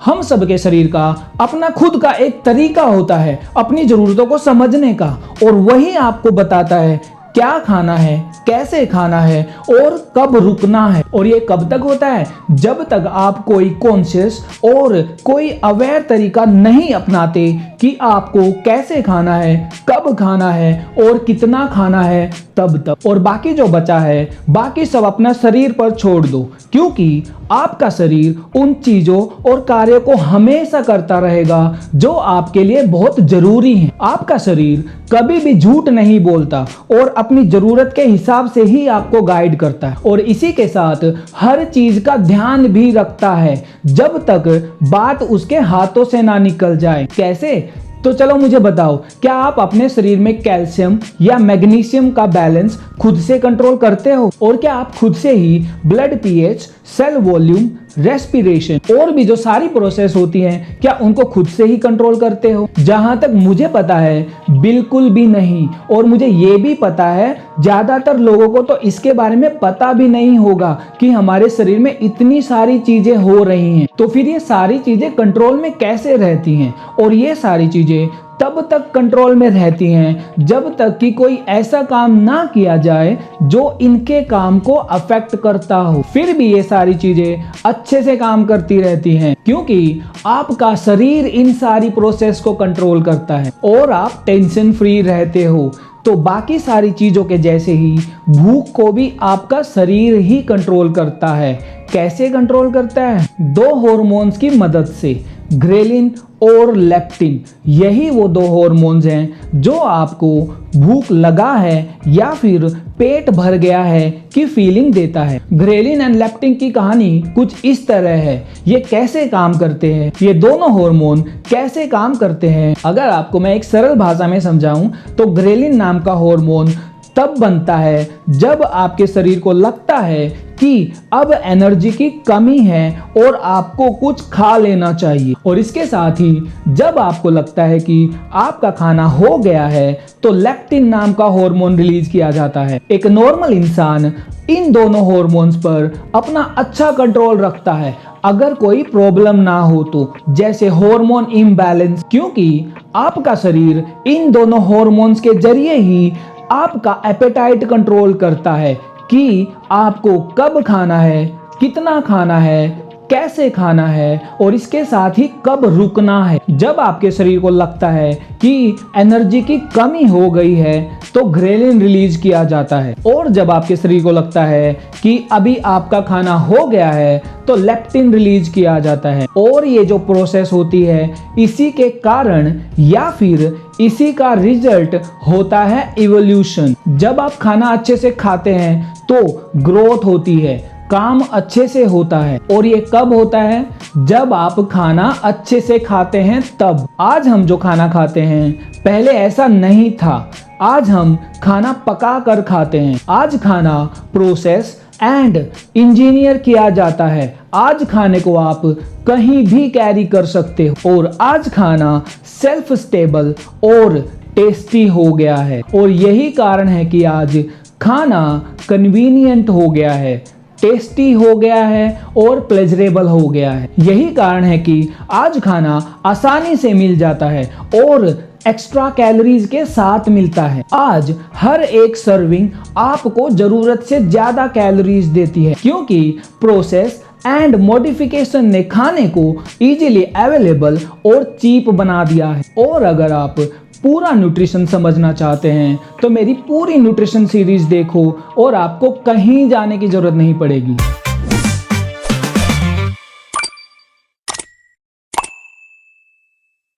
हम सबके शरीर का अपना खुद का एक तरीका होता है अपनी जरूरतों को समझने का, और वही आपको बताता है क्या खाना है, कैसे खाना है और कब रुकना है। और ये कब तक होता है? जब तक आप कोई कॉन्शियस और कोई अवेयर तरीका नहीं अपनाते कि आपको कैसे खाना है, कब खाना है और कितना खाना है, तब तक। और बाकी जो बचा है, बाकी सब अपना शरीर पर छोड़ दो, क्योंकि आपका शरीर उन चीजों और कार्यों को हमेशा करता रहेगा जो आपके लिए बहुत जरूरी है। आपका शरीर कभी भी झूठ नहीं बोलता और अपनी जरूरत के हिसाब से ही आपको गाइड करता है, और इसी के साथ हर चीज का ध्यान भी रखता है जब तक बात उसके हाथों से ना निकल जाए। कैसे? तो चलो मुझे बताओ, क्या आप अपने शरीर में कैल्शियम या मैग्नीशियम का बैलेंस खुद से कंट्रोल करते हो? और क्या आप खुद से ही blood pH, cell volume, respiration और भी जो सारी प्रोसेस होती हैं, क्या उनको खुद से ही कंट्रोल करते हो? जहां तक मुझे पता है, बिल्कुल भी नहीं। और मुझे ये भी पता है ज्यादातर लोगों को तो इसके बारे में पता भी नहीं होगा कि हमारे शरीर में इतनी सारी चीजें हो रही हैं। तो फिर ये सारी चीजें कंट्रोल में कैसे रहती हैं? और ये सारी चीजें तब तक कंट्रोल में रहती हैं जब तक कि कोई ऐसा काम ना किया जाए जो इनके काम को अफेक्ट करता हो। फिर भी ये सारी चीजें अच्छे से काम करती रहती हैं, क्योंकि आपका शरीर इन सारी प्रोसेस को कंट्रोल करता है और आप टेंशन फ्री रहते हो। तो बाकी सारी चीजों के जैसे ही भूख को भी आपका शरीर ही कंट्रोल करता है। कैसे कंट्रोल करता है? दो हार्मोन्स की मदद से, ग्रेलिन और लेप्टिन। यही वो दो हार्मोन्स हैं जो आपको भूख लगा है या फिर पेट भर गया है की फीलिंग देता है। ग्रेलिन एंड लेप्टिन की कहानी कुछ इस तरह है। ये कैसे काम करते हैं, ये दोनों हार्मोन कैसे काम करते हैं, अगर आपको मैं एक सरल भाषा में समझाऊं तो ग्रेलिन नाम का हार्मोन तब बनता है जब आपके शरीर को लगता है कि अब एनर्जी की कमी है और आपको कुछ खा लेना चाहिए। और इसके साथ ही जब आपको लगता है कि आपका खाना हो गया है तो लेप्टिन नाम का हार्मोन रिलीज किया जाता है। एक नॉर्मल इंसान इन दोनों हार्मोन्स पर अपना अच्छा कंट्रोल रखता है अगर कोई प्रॉब्लम ना हो तो, जैसे हार्मोन इम्बैलेंस, क्योंकि आपका शरीर इन दोनों हार्मोन्स के जरिए ही आपका एपेटाइट कंट्रोल करता है कि आपको कब खाना है, कितना खाना है, कैसे खाना है और इसके साथ ही कब रुकना है। जब आपके शरीर को लगता है कि एनर्जी की कमी हो गई है तो ग्रेलिन रिलीज किया जाता है, और जब आपके शरीर को लगता है कि अभी आपका खाना हो गया है तो लेप्टिन रिलीज किया जाता है। और ये जो प्रोसेस होती है, इसी के कारण या फिर इसी का रिजल्ट होता है इवोल्यूशन। जब आप खाना अच्छे से खाते हैं तो ग्रोथ होती है, काम अच्छे से होता है। और ये कब होता है? जब आप खाना अच्छे से खाते हैं तब। आज हम जो खाना खाते हैं पहले ऐसा नहीं था। आज हम खाना पका कर खाते हैं। आज खाना प्रोसेस एंड इंजीनियर किया जाता है। आज खाने को आप कहीं भी कैरी कर सकते हो, और आज खाना सेल्फ स्टेबल और टेस्टी हो गया है। और यही कारण है कि आज खाना कन्वीनियंट हो गया है, टेस्टी हो गया है और प्लेजरेबल हो गया है। यही कारण है कि आज खाना आसानी से मिल जाता है और एक्स्ट्रा कैलोरीज के साथ मिलता है। आज हर एक सर्विंग आपको जरूरत से ज्यादा कैलोरीज देती है, क्योंकि प्रोसेस एंड मॉडिफिकेशन ने खाने को इजीली अवेलेबल और चीप बना दिया है। और अगर आप पूरा न्यूट्रिशन समझना चाहते हैं तो मेरी पूरी न्यूट्रिशन सीरीज देखो और आपको कहीं जाने की जरूरत नहीं पड़ेगी।